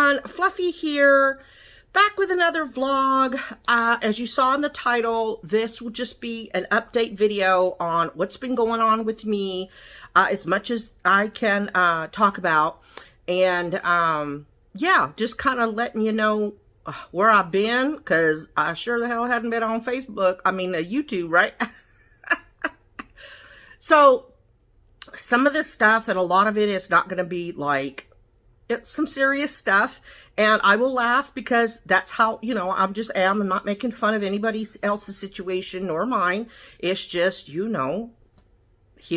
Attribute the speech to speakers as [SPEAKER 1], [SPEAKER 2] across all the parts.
[SPEAKER 1] everyone, Fluffy here, back with another vlog. As you saw in the title, this will just be an update video on what's been going on with me, as much as I can talk about. And yeah, just kind of letting you know where I've been, because I sure the hell hadn't been on Facebook, YouTube, right? So some of this stuff, and a lot of it is not going to be like, it's some serious stuff, and I will laugh because that's how, I'm not making fun of anybody else's situation nor mine. It's just, heal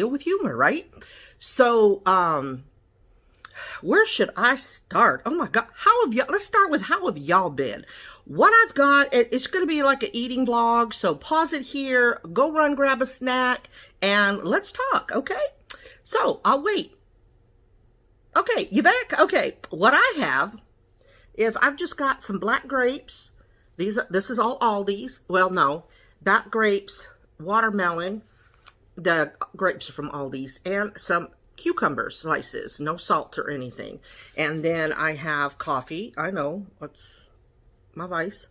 [SPEAKER 1] with humor, right? So, where should I start? Oh my God, let's start with how have y'all been? What I've got, it's going to be like an eating vlog, so pause it here, go run, grab a snack, and let's talk, okay? So, I'll wait. Okay, you back? Okay, what I have is I've just got some black grapes. This is all Aldi's. Well, no, black grapes, watermelon. The grapes are from Aldi's, and some cucumber slices, no salt or anything. And then I have coffee. I know, that's my vice.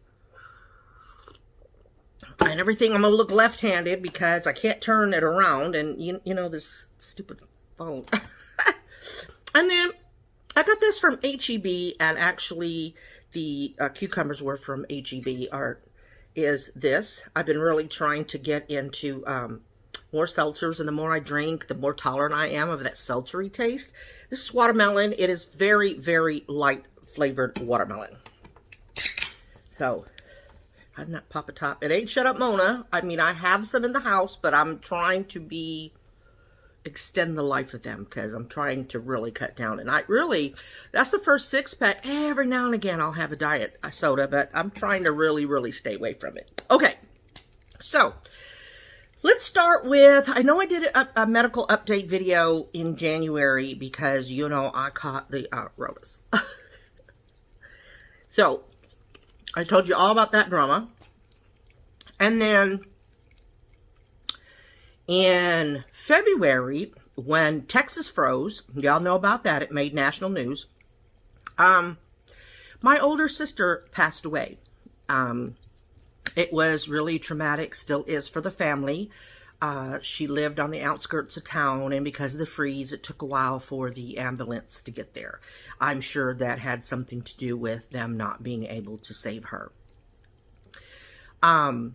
[SPEAKER 1] And everything, I'm gonna look left-handed because I can't turn it around, and you know this stupid phone. And then I got this from HEB, and actually the cucumbers were from HEB. Is this. I've been really trying to get into more seltzers, and the more I drink, the more tolerant I am of that seltzery taste. This is watermelon. It is very, very light flavored watermelon. So, I'm not Papa Top. It ain't Shut Up Mona. I have some in the house, but I'm trying to extend the life of them because I'm trying to really cut down. And that's the first 6-pack. Every now and again I'll have a diet soda, but I'm trying to really, really stay away from it. Okay, so let's start with, I know I did a medical update video in January because, I caught the rotas. So, I told you all about that drama. And then in February, when Texas froze, y'all know about that, it made national news, my older sister passed away. It was really traumatic, still is for the family. She lived on the outskirts of town, and because of the freeze, it took a while for the ambulance to get there. I'm sure that had something to do with them not being able to save her. I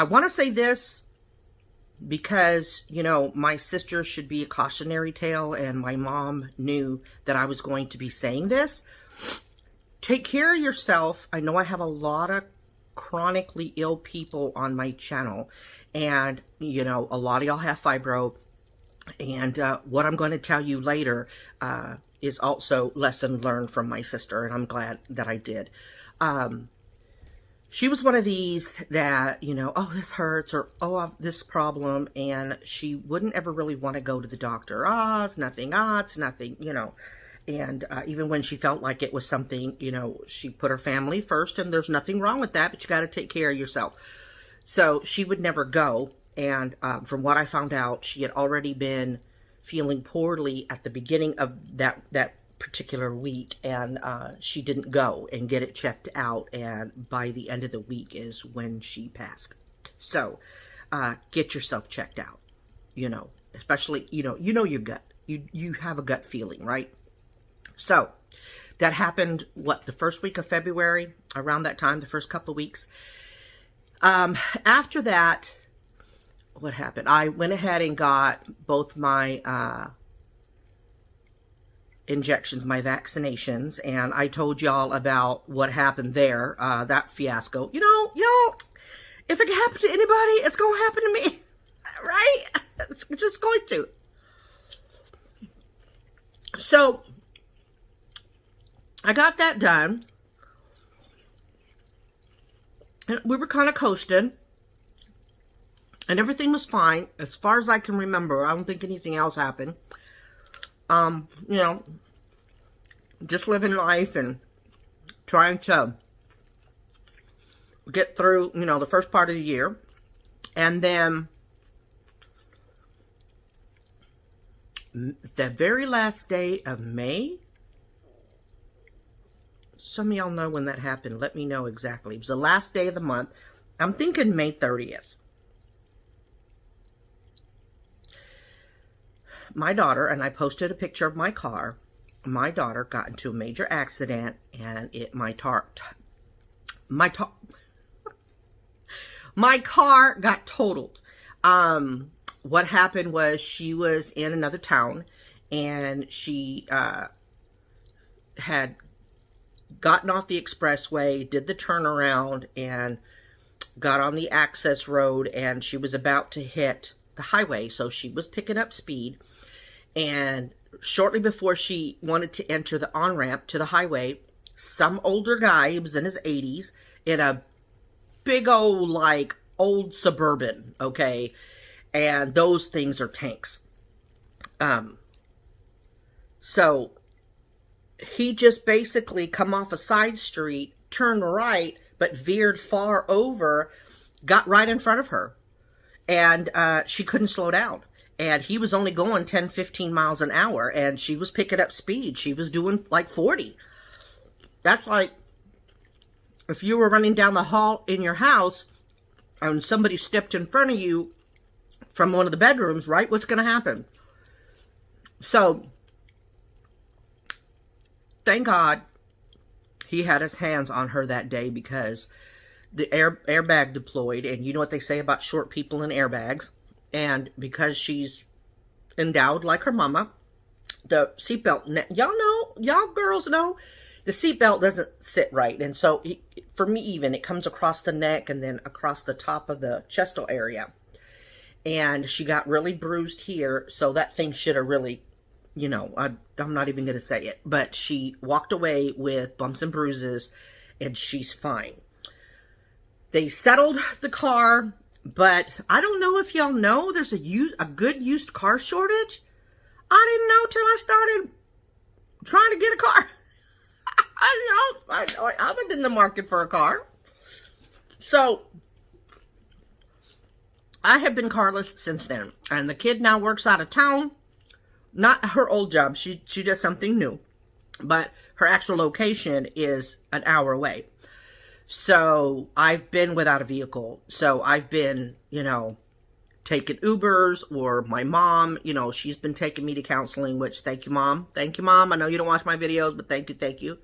[SPEAKER 1] want to say this because, my sister should be a cautionary tale, and my mom knew that I was going to be saying this. Take care of yourself. I know I have a lot of chronically ill people on my channel, and, a lot of y'all have fibro, and what I'm going to tell you later is also lesson learned from my sister, and I'm glad that I did. She was one of these that, oh, this hurts, or, oh, I have this problem, and she wouldn't ever really want to go to the doctor. It's nothing, it's nothing, And even when she felt like it was something, she put her family first, and there's nothing wrong with that, but you got to take care of yourself. So she would never go, and from what I found out, she had already been feeling poorly at the beginning of that particular week, and she didn't go and get it checked out, and by the end of the week is when she passed. So get yourself checked out, especially your gut. You have a gut feeling, right? So that happened the first week of February, around that time, the first couple of weeks. After that, what happened? I went ahead and got both my injections, my vaccinations, and I told y'all about what happened there, that fiasco. Y'all, if it can happen to anybody, it's going to happen to me, right? It's just going to. So, I got that done, and we were kind of coasting, and everything was fine, as far as I can remember. I don't think anything else happened. Just living life and trying to get through, the first part of the year. And then the very last day of May, Some of y'all know when that happened. Let me know exactly. It was the last day of the month. I'm thinking May 30th. My daughter, and I posted a picture of my car. My daughter got into a major accident, and my car got totaled. What happened was she was in another town, and she had gotten off the expressway, did the turnaround, and got on the access road, and she was about to hit the highway. So she was picking up speed, and shortly before she wanted to enter the on-ramp to the highway, some older guy, he was in his 80s, in a big old, like, old Suburban, okay? And those things are tanks. So he just basically come off a side street, turned right, but veered far over, got right in front of her. And she couldn't slow down. And he was only going 10, 15 miles an hour, and she was picking up speed. She was doing like 40. That's like if you were running down the hall in your house and somebody stepped in front of you from one of the bedrooms, right? What's going to happen? So, thank God he had his hands on her that day, because the airbag deployed, and you know what they say about short people in airbags. And because she's endowed like her mama, the seatbelt, y'all girls know, the seatbelt doesn't sit right. And so, for me even, it comes across the neck and then across the top of the chestal area. And she got really bruised here, so that thing should have really, you know, I'm not even going to say it. But she walked away with bumps and bruises, and she's fine. They settled the car. But I don't know if y'all know, there's a good used car shortage. I didn't know till I started trying to get a car. I was in the market for a car. So, I have been carless since then. And the kid now works out of town. Not her old job. She does something new. But her actual location is an hour away. So, I've been without a vehicle. So, I've been, you know, taking Ubers, or my mom, you know, she's been taking me to counseling, which, thank you, Mom. Thank you, Mom. I know you don't watch my videos, but thank you.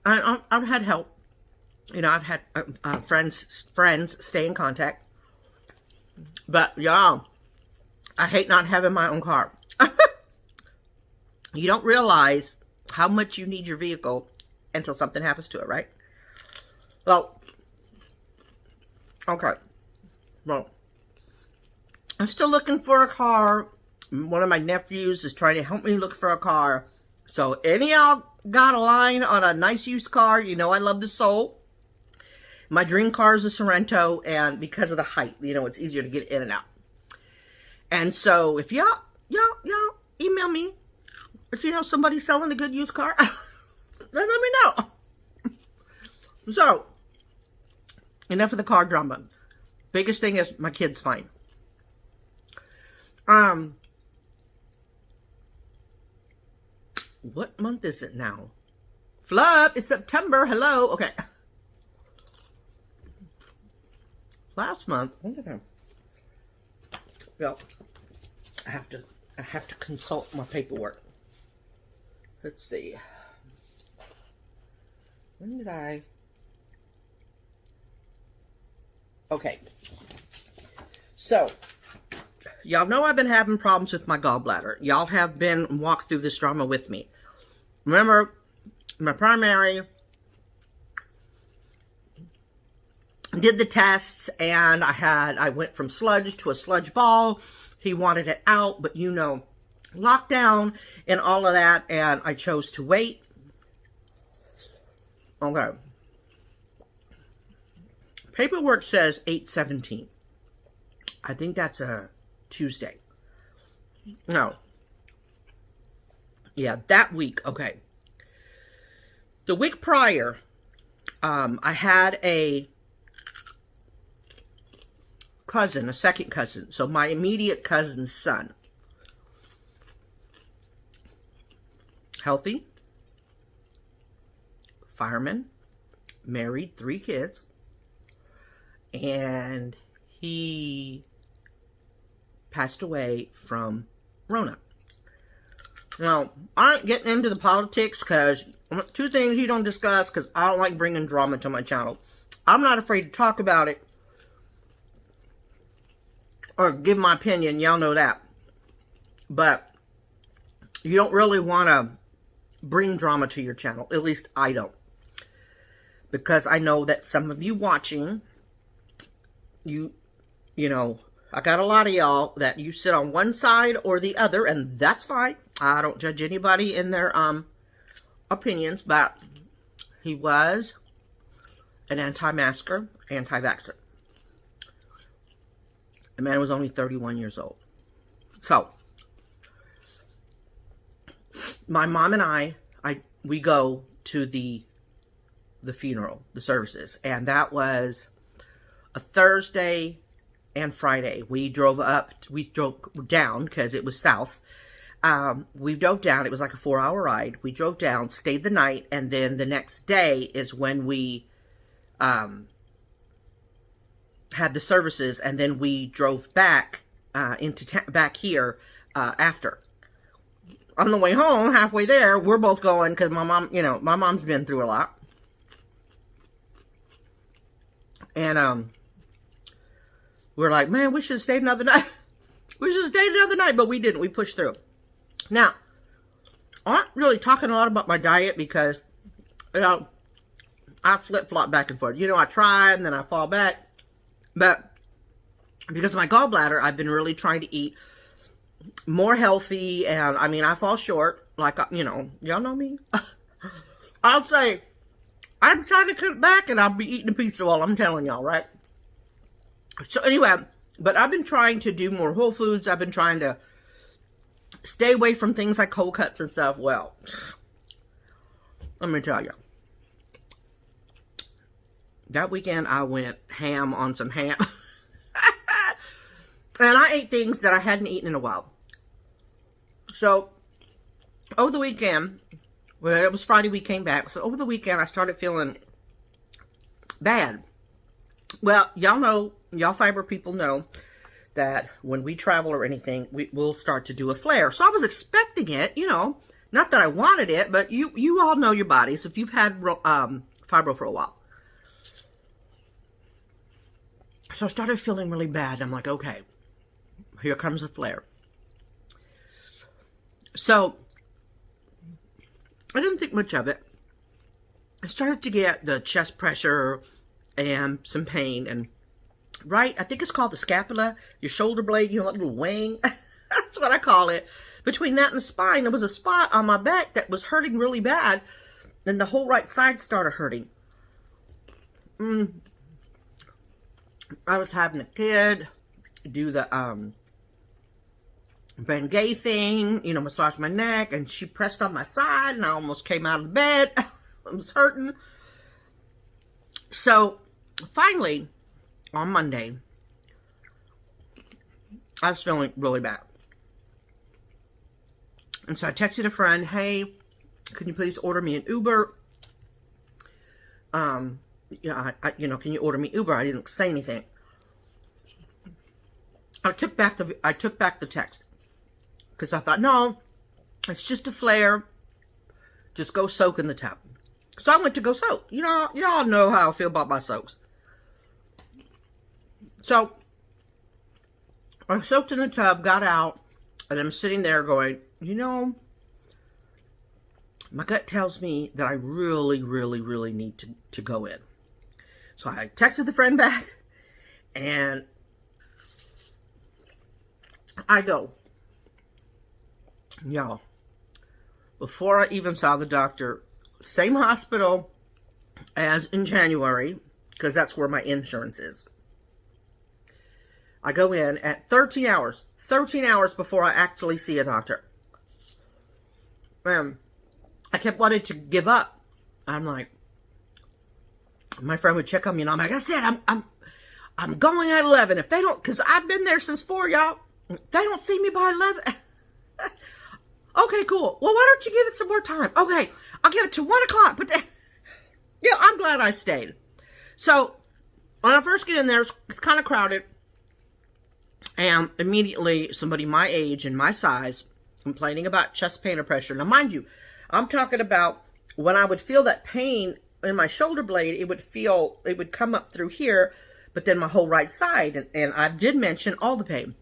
[SPEAKER 1] I've had help. You know, I've had friends stay in contact. But, y'all, I hate not having my own car. You don't realize how much you need your vehicle until something happens to it, right? Well, okay. Well, I'm still looking for a car. One of my nephews is trying to help me look for a car. So, any of y'all got a line on a nice used car? You know I love the SOOO. My dream car is a Sorrento, and because of the height, you know, it's easier to get in and out. And so, if y'all email me if you know somebody selling a good used car. Let me know. So, enough of the car drama. Biggest thing is my kid's fine. What month is it now? Fluff, it's September. Hello. Okay. Last month, when did well, I have to consult my paperwork. Let's see. When did I? Okay. So, y'all know I've been having problems with my gallbladder. Y'all have been walked through this drama with me. Remember, my primary did the tests, and I went from sludge to a sludge ball. He wanted it out, but you know, lockdown and all of that, and I chose to wait. Okay. Paperwork says 8/17. I think that's a Tuesday. No. Yeah, that week. Okay. The week prior, I had a cousin, a second cousin. So my immediate cousin's son. Healthy, fireman, married, 3 kids, and he passed away from Rona. Now, I ain't getting into the politics because 2 things you don't discuss because I don't like bringing drama to my channel. I'm not afraid to talk about it or give my opinion. Y'all know that. But you don't really want to bring drama to your channel. At least I don't. Because I know that some of you watching, you know, I got a lot of y'all that you sit on one side or the other, and that's fine. I don't judge anybody in their opinions, but he was an anti-masker, anti-vaxxer. The man was only 31 years old. So, my mom and we go to the funeral, the services, and that was a Thursday and Friday. We drove down because it was south. We drove down. It was like a 4-hour ride. We drove down, stayed the night, and then the next day is when we had the services, and then we drove back back here after. On the way home, halfway there, we're both going because my mom, my mom's been through a lot. And we're like, man, we should have stayed another night. We should have stayed another night, but we didn't. We pushed through. Now, I'm not really talking a lot about my diet because, I flip-flop back and forth. I try and then I fall back. But because of my gallbladder, I've been really trying to eat more healthy. And, I fall short. Like, y'all know me. I'll say, I'm trying to cut back and I'll be eating a pizza while I'm telling y'all, right? So anyway, but I've been trying to do more whole foods. I've been trying to stay away from things like cold cuts and stuff. Well, let me tell you. That weekend I went ham on some ham. And I ate things that I hadn't eaten in a while. So, over the weekend, well, it was Friday we came back. So over the weekend I started feeling bad. Well, y'all know, y'all fiber people know that when we travel or anything, we'll start to do a flare. So I was expecting it, not that I wanted it, but you all know your bodies if you've had fibro for a while. So I started feeling really bad. I'm like, okay, here comes a flare. So I didn't think much of it. I started to get the chest pressure and some pain. And I think it's called the scapula, your shoulder blade, that little wing. That's what I call it. Between that and the spine, there was a spot on my back that was hurting really bad. And the whole right side started hurting. I was having a kid do the Van Gay thing, massage my neck, and she pressed on my side, and I almost came out of bed. I was hurting. So, finally, on Monday, I was feeling really bad. And so I texted a friend, hey, can you please order me an Uber? Can you order me Uber? I didn't say anything. I took back the text. Because I thought, no, it's just a flare. Just go soak in the tub. So I went to go soak. Y'all know how I feel about my soaks. So I soaked in the tub, got out, and I'm sitting there going, my gut tells me that I really, really, really need to go in. So I texted the friend back, and I go. Y'all, before I even saw the doctor, same hospital as in January, because that's where my insurance is. I go in at 13 hours before I actually see a doctor. I kept wanting to give up. I'm like, my friend would check on me, and I'm like, I said, I'm going at 11. If they don't, because I've been there since 4, y'all. If they don't see me by 11. Okay, cool. Well, why don't you give it some more time? Okay, I'll give it to 1 o'clock. But Yeah, I'm glad I stayed. So when I first get in there, it's kind of crowded. And immediately somebody my age and my size complaining about chest pain or pressure. Now, mind you, I'm talking about when I would feel that pain in my shoulder blade, it would come up through here, but then my whole right side. And I did mention all the pain.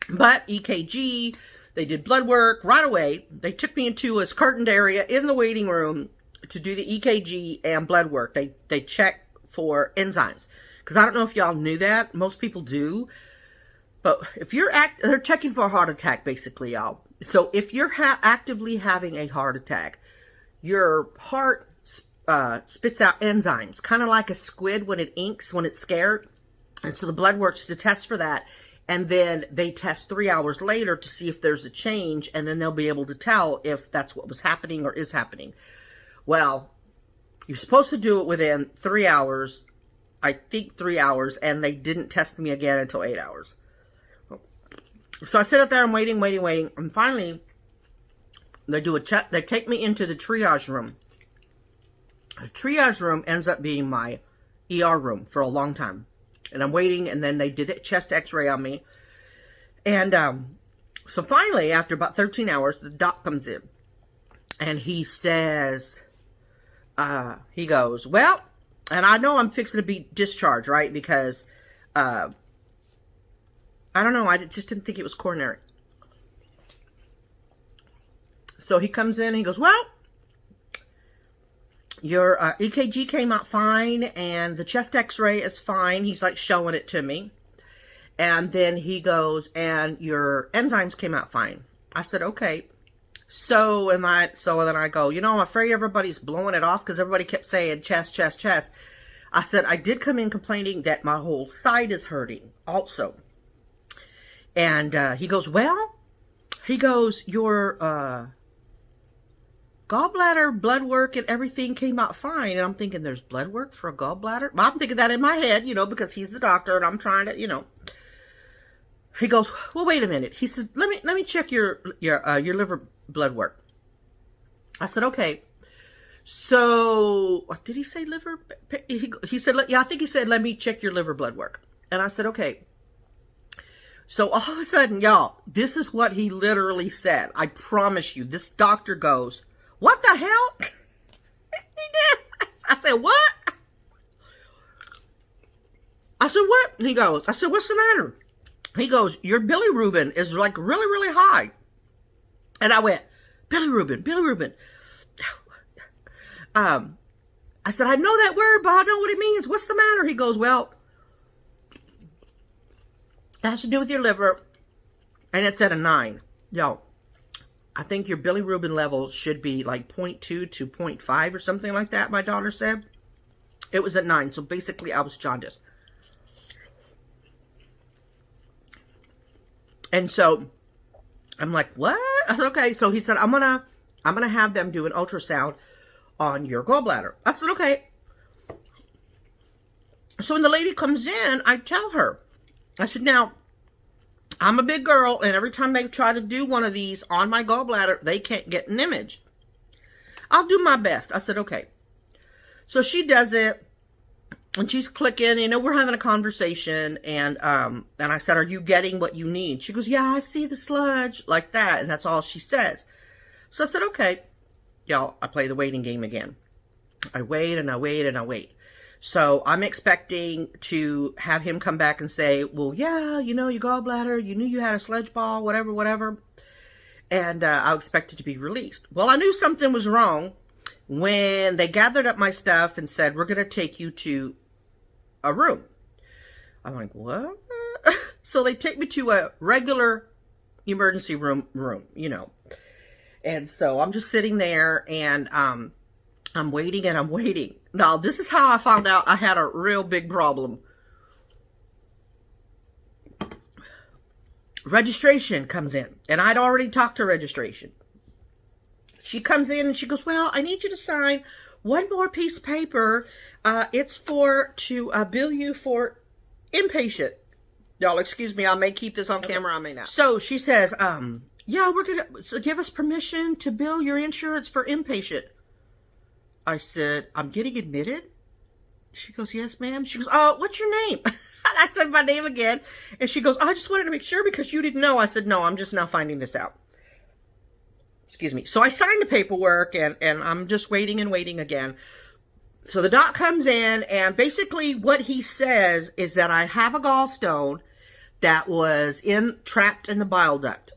[SPEAKER 1] But EKG, they did blood work right away. They took me into a curtained area in the waiting room to do the EKG and blood work. They check for enzymes. Because I don't know if y'all knew that. Most people do. But if you're they're checking for a heart attack, basically, y'all. So if you're actively having a heart attack, your heart spits out enzymes, kind of like a squid when it inks, when it's scared. And so the blood works to test for that. And then they test 3 hours later to see if there's a change. And then they'll be able to tell if that's what was happening or is happening. Well, you're supposed to do it within 3 hours. I think 3 hours. And they didn't test me again until 8 hours. So I sit up there, I'm waiting. And finally, they do a check. They take me into the triage room. The triage room ends up being my ER room for a long time. And I'm waiting, and then they did a chest x-ray on me. And so finally, after about 13 hours, the doc comes in. And he says, he goes, well, and I know I'm fixing to be discharged, right? Because I don't know. I just didn't think it was coronary. So he comes in and he goes, well, your EKG came out fine and the chest x-ray is fine. He's like showing it to me. And then he goes, and your enzymes came out fine. I said, okay. So then I go, you know, I'm afraid everybody's blowing it off because everybody kept saying chest, chest, chest. I said, I did come in complaining that my whole side is hurting also. And he goes, well, your gallbladder blood work and everything came out fine. And I'm thinking, there's blood work for a gallbladder? Well, I'm thinking that in my head, you know, because he's the doctor and I'm trying to, you know. He goes, well, wait a minute. He says, let me check your liver blood work. I said, okay. So, did he say liver? He said, yeah, I think he said, let me check your liver blood work. And I said, okay. So all of a sudden, y'all, this is what he literally said. I promise you, this doctor goes, what the hell? He did. I said, what? I said, what? And he goes, I said, what's the matter? He goes, your bilirubin is like really, really high. And I went, bilirubin. I said, I know that word, but I know what it means. What's the matter? He goes, well, it has to do with your liver, and it's at a 9. Yo, I think your bilirubin level should be like 0.2 to 0.5 or something like that, my daughter said. It was at 9, so basically I was jaundiced. And so I'm like, what? I said, okay. So he said, I'm gonna have them do an ultrasound on your gallbladder. I said, okay. So when the lady comes in, I tell her, I said, now, I'm a big girl, and every time they try to do one of these on my gallbladder, they can't get an image. I'll do my best. I said, okay. So she does it, and she's clicking, you know, we're having a conversation, and I said, are you getting what you need? She goes, yeah, I see the sludge, like that, and that's all she says. So I said, okay. Y'all, I play the waiting game again. I wait, and I wait, and I wait. So I'm expecting to have him come back and say, well, yeah, you know, your gallbladder, you knew you had a sludge ball, whatever. And I expect it to be released. Well, I knew something was wrong when they gathered up my stuff and said, we're going to take you to a room. I'm like, what? So they take me to a regular emergency room, you know. And so I'm just sitting there, and I'm waiting and I'm waiting. Now, this is how I found out I had a real big problem. Registration comes in, and I'd already talked to registration. She comes in and she goes, well, I need you to sign one more piece of paper. It's to bill you for inpatient. Y'all, excuse me, I may keep this on camera, I may not. So she says, yeah, we're going to give us permission to bill your insurance for inpatient. I said, I'm getting admitted? She goes, yes, ma'am. She goes, what's your name? And I said my name again. And she goes, I just wanted to make sure because you didn't know. I said, no, I'm just now finding this out. Excuse me. So I signed the paperwork, and I'm just waiting and waiting again. So the doc comes in, and basically what he says is that I have a gallstone that was trapped in the bile duct.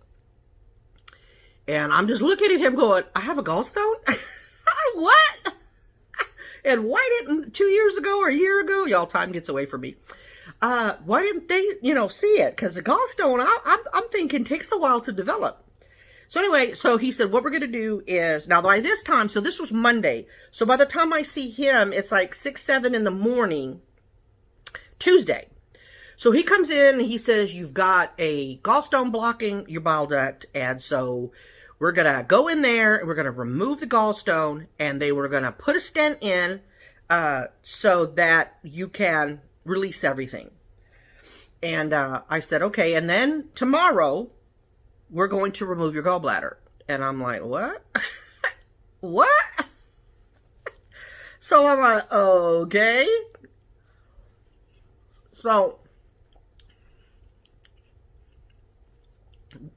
[SPEAKER 1] And I'm just looking at him going, I have a gallstone? What? And why didn't 2 years ago or a year ago, y'all, time gets away from me. Why didn't they, see it? Because the gallstone, I'm thinking, takes a while to develop. So anyway, so he said, what we're going to do is, now by this time, so this was Monday. So by the time I see him, it's like 6, 7 in the morning, Tuesday. So he comes in and he says, you've got a gallstone blocking your bile duct. And so we're going to go in there and we're going to remove the gallstone, and they were going to put a stent in so that you can release everything. And I said, okay. And then tomorrow we're going to remove your gallbladder. And I'm like, what? What? So I'm like, okay. So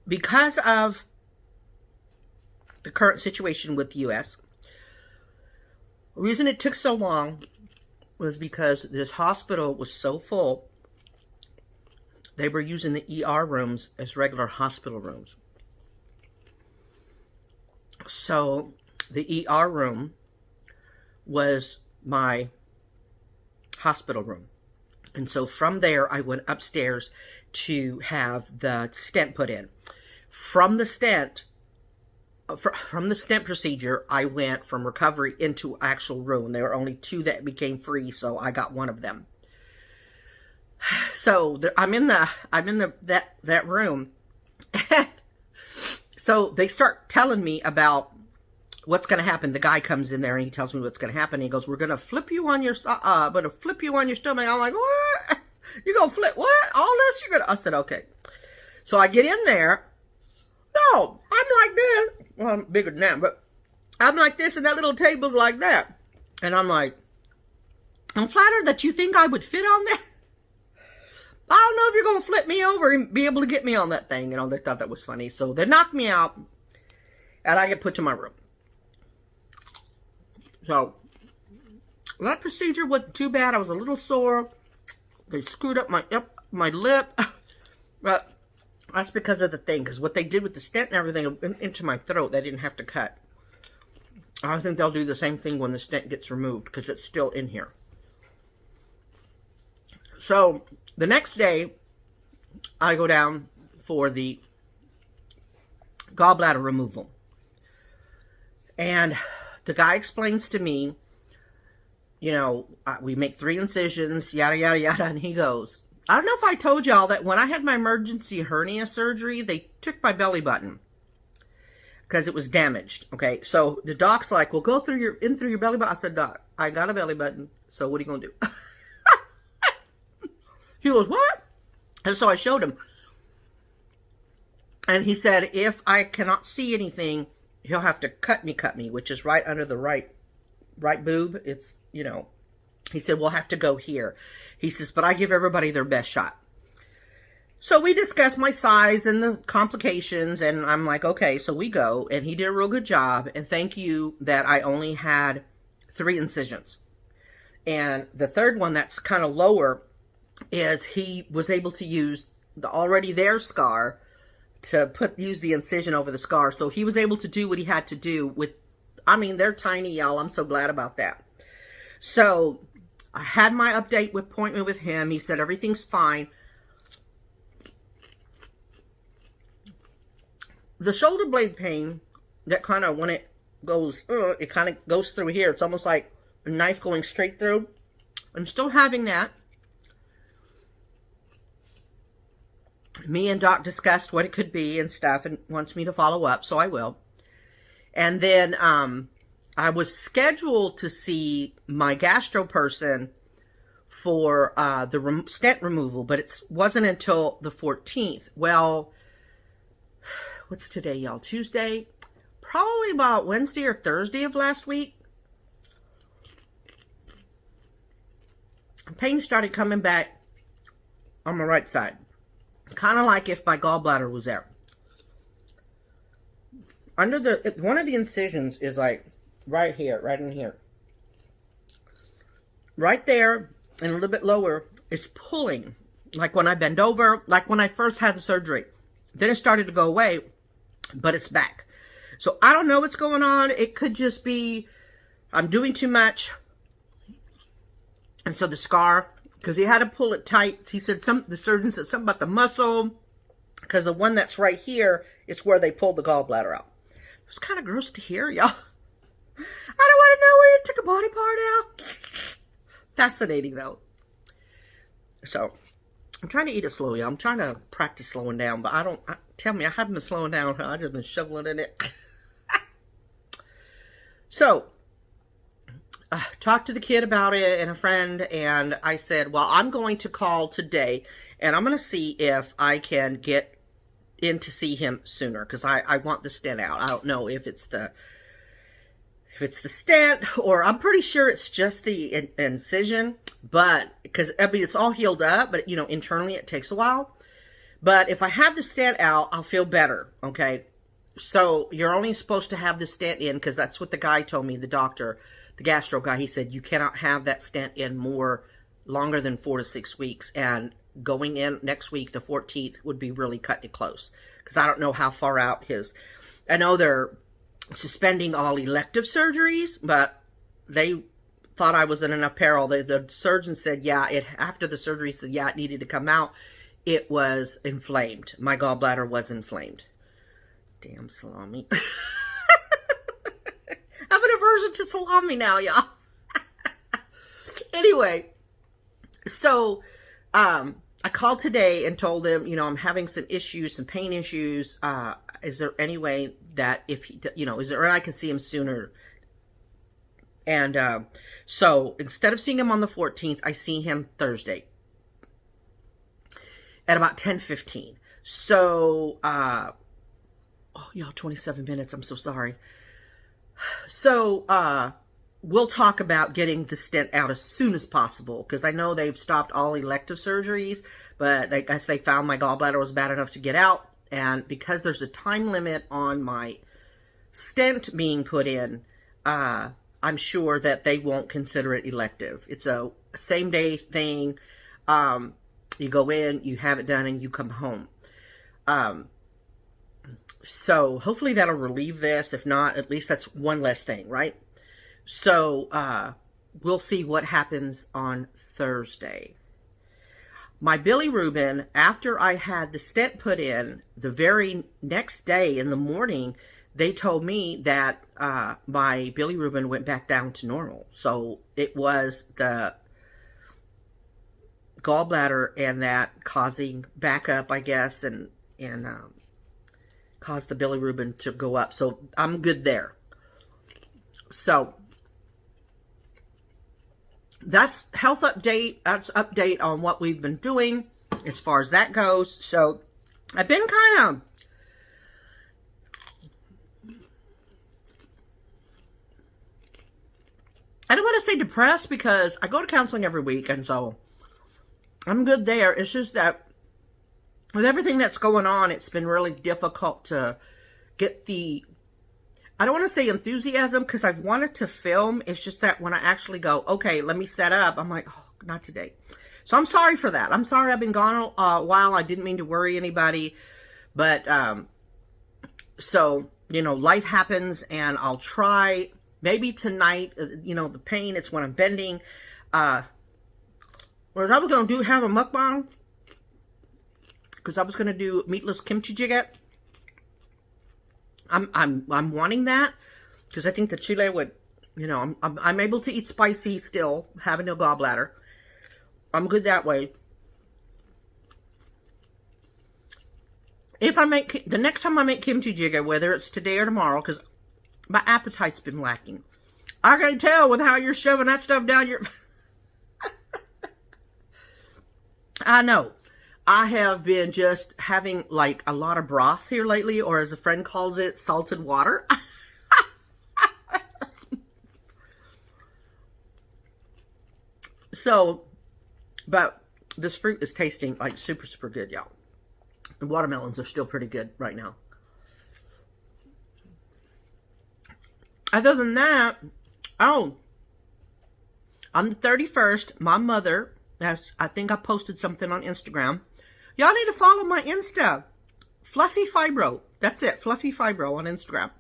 [SPEAKER 1] because of the current situation with the U.S., the reason it took so long was because this hospital was so full. They were using the ER rooms as regular hospital rooms. So the ER room was my hospital room. And so from there, I went upstairs to have the stent put in. From the stent procedure, I went from recovery into actual room. There were only 2 that became free, so I got one of them. So I'm in that room. So they start telling me about what's going to happen. The guy comes in there and he tells me what's going to happen. He goes, we're going to flip you on your stomach. I'm like, what? You're going to flip what? All this? I said, okay. So I get in there. No, I'm like this. Well, I'm bigger than that, but I'm like this, and that little table's like that. And I'm like, I'm flattered that you think I would fit on there. I don't know if you're going to flip me over and be able to get me on that thing. They thought that was funny. So they knocked me out, and I get put to my room. So that procedure wasn't too bad. I was a little sore. They screwed up my lip. But that's because of the thing. Because what they did with the stent and everything into my throat, they didn't have to cut. I think they'll do the same thing when the stent gets removed, because it's still in here. So the next day, I go down for the gallbladder removal. And the guy explains to me, we make 3 incisions, yada, yada, yada. And he goes, I don't know if I told y'all that when I had my emergency hernia surgery, they took my belly button because it was damaged. Okay, so the doc's like, well, go through your belly button. I said, Doc, I got a belly button, so what are you going to do? He goes, what? And so I showed him. And he said, if I cannot see anything, he'll have to cut me, which is right under the right boob. It's, he said, we'll have to go here. He says, but I give everybody their best shot. So we discussed my size and the complications, and I'm like, okay, so we go. And he did a real good job. And thank you that I only had 3 incisions. And the third one that's kind of lower is he was able to use the already there scar to use the incision over the scar. So he was able to do what he had to do with, they're tiny, y'all. I'm so glad about that. So I had my appointment with him. He said everything's fine. The shoulder blade pain, that kind of, when it goes, it kind of goes through here. It's almost like a knife going straight through. I'm still having that. Me and Doc discussed what it could be and stuff, and wants me to follow up, so I will. And then I was scheduled to see my gastro person for the stent removal, but it wasn't until the 14th. Well, what's today, y'all? Tuesday? Probably about Wednesday or Thursday of last week. pain started coming back on my right side. Kind of like if my gallbladder was there. Under the, one of the incisions is like right here, right in here. Right there and a little bit lower, it's pulling. Like when I bend over, like when I first had the surgery. Then it started to go away, but it's back. So I don't know what's going on. It could just be I'm doing too much. And so the scar, because he had to pull it tight. He said the surgeon said something about the muscle, because the one that's right here is where they pulled the gallbladder out. It was kind of gross to hear, y'all. I don't want to know where you took a body part out. Fascinating, though. So, I'm trying to eat it slowly. I'm trying to practice slowing down, but tell me, I haven't been slowing down. I've just been shoveling in it. So, talked to the kid about it and a friend, and I said, well, I'm going to call today, and I'm going to see if I can get in to see him sooner, because I want the stent out. I don't know if it's the stent, or I'm pretty sure it's just the incision, but because I mean it's all healed up, but you know, internally it takes a while. But if I have the stent out, I'll feel better. Okay, so you're only supposed to have the stent in, because that's what the guy told me, the doctor, the gastro guy. He said you cannot have that stent in longer than 4 to 6 weeks, and going in next week, the 14th, would be really cutting it close, because I don't know how far out I know they're suspending all elective surgeries, but they thought I was in enough peril. The surgeon said, yeah, after the surgery, said, yeah, it needed to come out. It was inflamed. My gallbladder was inflamed. Damn salami. I have an aversion to salami now, y'all. Anyway, so, I called today and told him, you know, I'm having some issues, some pain issues. Is there any way that is there a way I can see him sooner? And so instead of seeing him on the 14th, I see him Thursday at about 10:15. So, oh, y'all, 27 minutes. I'm so sorry. So, we'll talk about getting the stent out as soon as possible, because I know they've stopped all elective surgeries, but I guess they found my gallbladder was bad enough to get out. And because there's a time limit on my stent being put in, I'm sure that they won't consider it elective. It's a same-day thing. You go in, you have it done, and you come home. So hopefully that'll relieve this. If not, at least that's one less thing, right? So, we'll see what happens on Thursday. My bilirubin, after I had the stent put in, the very next day in the morning, they told me that my bilirubin went back down to normal. So it was the gallbladder and that causing backup, I guess, and caused the bilirubin to go up. So I'm good there. So that's health update. That's update on what we've been doing as far as that goes. So I've been kind of, I don't want to say depressed, because I go to counseling every week, and so I'm good there. It's just that with everything that's going on, it's been really difficult to get the, I don't want to say enthusiasm, because I've wanted to film. It's just that when I actually go, okay, let me set up, I'm like, oh, not today. So I'm sorry for that. I'm sorry I've been gone a while. I didn't mean to worry anybody. But, so, you know, life happens, and I'll try. Maybe tonight, you know, the pain, it's when I'm bending. Whereas I was going to have a mukbang, because I was going to do meatless kimchi jjigae. I'm wanting that, because I think the chile would, you know, I'm able to eat spicy still, having no gallbladder. I'm good that way. If I make, the next time I make kimchi jjigae, whether it's today or tomorrow, because my appetite's been lacking. I can tell with how you're shoving that stuff down your... I know. I have been just having, like, a lot of broth here lately, or as a friend calls it, salted water. So, But this fruit is tasting like super, super good, y'all. The watermelons are still pretty good right now. Other than that, oh, on the 31st, my mother, I think I posted something on Instagram. Y'all need to follow my Insta. Fluffy Fibro. That's it. Fluffy Fibro on Instagram.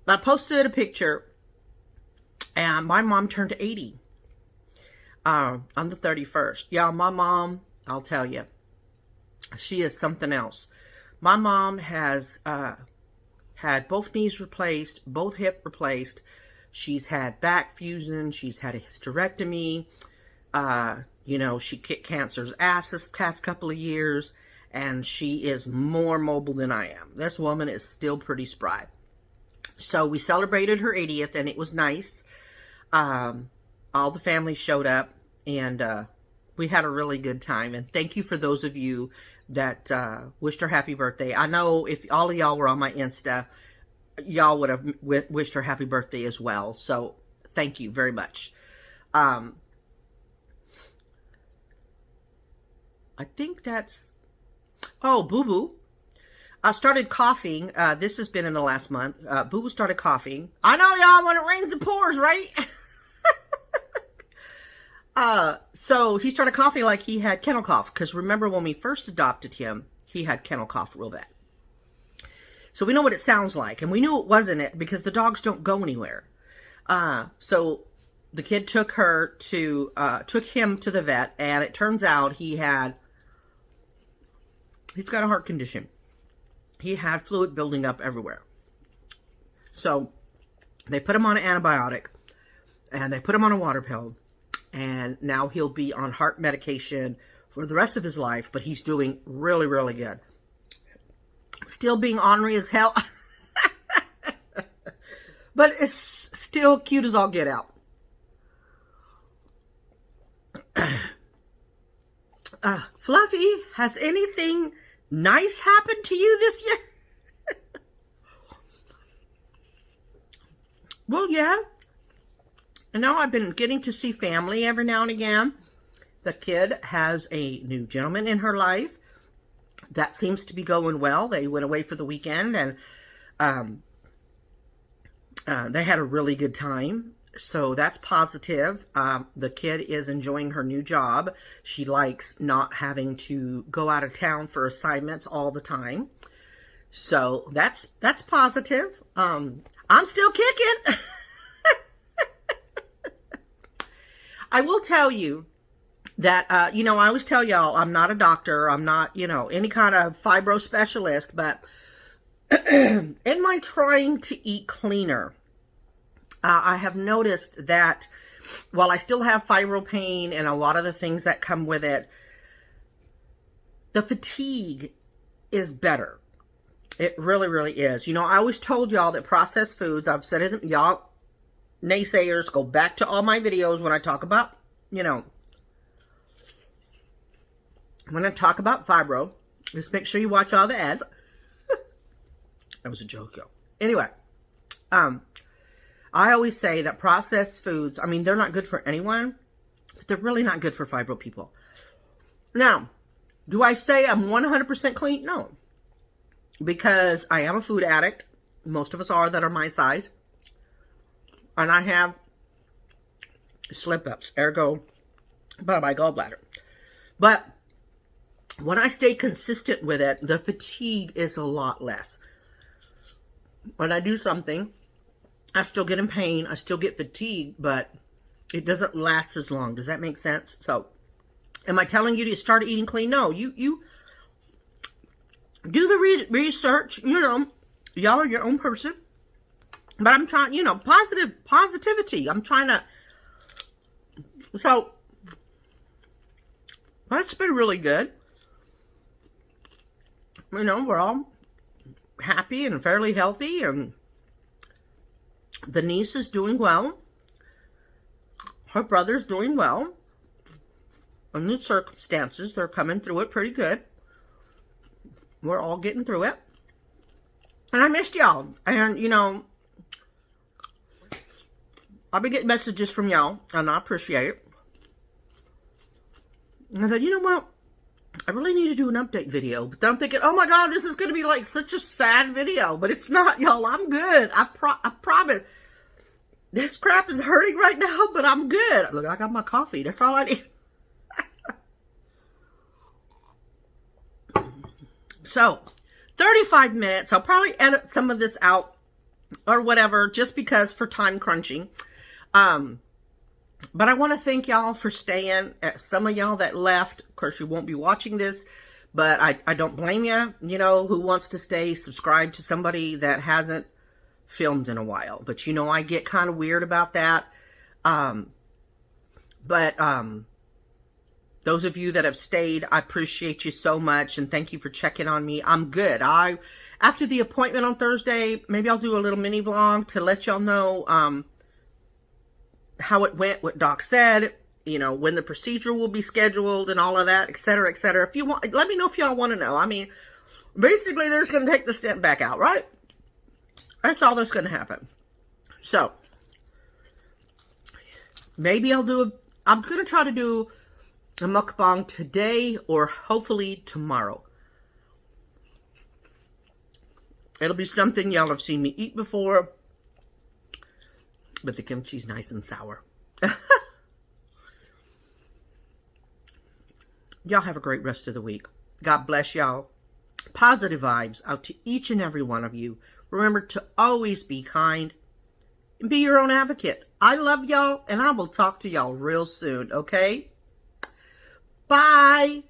[SPEAKER 1] I posted a picture, and my mom turned 80 on the 31st. Y'all, my mom, I'll tell you, she is something else. My mom has had both knees replaced, both hip replaced. She's had back fusion. She's had a hysterectomy. You know, she kicked cancer's ass this past couple of years, and she is more mobile than I am. This woman is still pretty spry. So we celebrated her 80th, and it was nice. All the family showed up, and we had a really good time. And thank you for those of you that wished her happy birthday. I know if all of y'all were on my Insta, y'all would have wished her happy birthday as well. So thank you very much. I think that's... Oh, Boo Boo. I started coughing. This has been in the last month. Boo Boo started coughing. I know, y'all, when it rains, it pours, right? So he started coughing like he had kennel cough. Because remember when we first adopted him, he had kennel cough real bad. So we know what it sounds like. And we knew it wasn't it because the dogs don't go anywhere. So the kid took him to the vet. And it turns out he's got a heart condition. He had fluid building up everywhere. So they put him on an antibiotic. And they put him on a water pill. And now he'll be on heart medication for the rest of his life. But he's doing really, really good. Still being ornery as hell. But it's still cute as all get out. Fluffy, has anything nice happened to you this year? Well, yeah. I know I've been getting to see family every now and again. The kid has a new gentleman in her life. That seems to be going well. They went away for the weekend and they had a really good time. So that's positive. The kid is enjoying her new job. She likes not having to go out of town for assignments all the time. So that's positive. I'm still kicking. I will tell you that, you know, I always tell y'all I'm not a doctor. I'm not, you know, any kind of fibro specialist. But in my trying to eat cleaner, I have noticed that while I still have fibro pain and a lot of the things that come with it, the fatigue is better. It really, really is. You know, I always told y'all that processed foods, I've said it, y'all naysayers, go back to all my videos when I talk about, you know, when I talk about fibro, just make sure you watch all the ads. That was a joke, y'all. Anyway, I always say that processed foods, I mean, they're not good for anyone, but they're really not good for fibro people. Now, do I say I'm 100% clean? No. Because I am a food addict. Most of us are that are my size. And I have slip-ups, ergo by my gallbladder. But when I stay consistent with it, the fatigue is a lot less. When I do something, I still get in pain, I still get fatigued, but it doesn't last as long. Does that make sense? So, am I telling you to start eating clean? No, you do the research, you know, y'all are your own person. But I'm trying, you know, positivity. I'm trying to, so, that's been really good. You know, we're all happy and fairly healthy, and the niece is doing well. Her brother's doing well. In the circumstances, they're coming through it pretty good. We're all getting through it. And I missed y'all. And, you know, I've been getting messages from y'all, and I appreciate it. And I thought, you know what? I really need to do an update video. But then I'm thinking, oh my God, this is going to be like such a sad video. But it's not, y'all. I'm good. I promise. This crap is hurting right now, but I'm good. Look, I got my coffee. That's all I need. So, 35 minutes. I'll probably edit some of this out or whatever, just because for time crunching. But I want to thank y'all for staying. Some of y'all that left, of course, you won't be watching this, but I don't blame you. You know, who wants to stay subscribed to somebody that hasn't filmed in a while? But, you know, I get kind of weird about that. Those of you that have stayed, I appreciate you so much, and thank you for checking on me. I'm good. After the appointment on Thursday, maybe I'll do a little mini vlog to let y'all know how it went, what Doc said, you know, when the procedure will be scheduled and all of that, etc., etc. If you want, let me know if y'all want to know. I mean, basically, they're just going to take the stent back out, right? That's all that's going to happen. So, maybe I'm going to try to do a mukbang today or hopefully tomorrow. It'll be something y'all have seen me eat before. But the kimchi's nice and sour. Y'all have a great rest of the week. God bless y'all. Positive vibes out to each and every one of you. Remember to always be kind and be your own advocate. I love y'all, and I will talk to y'all real soon, okay? Bye.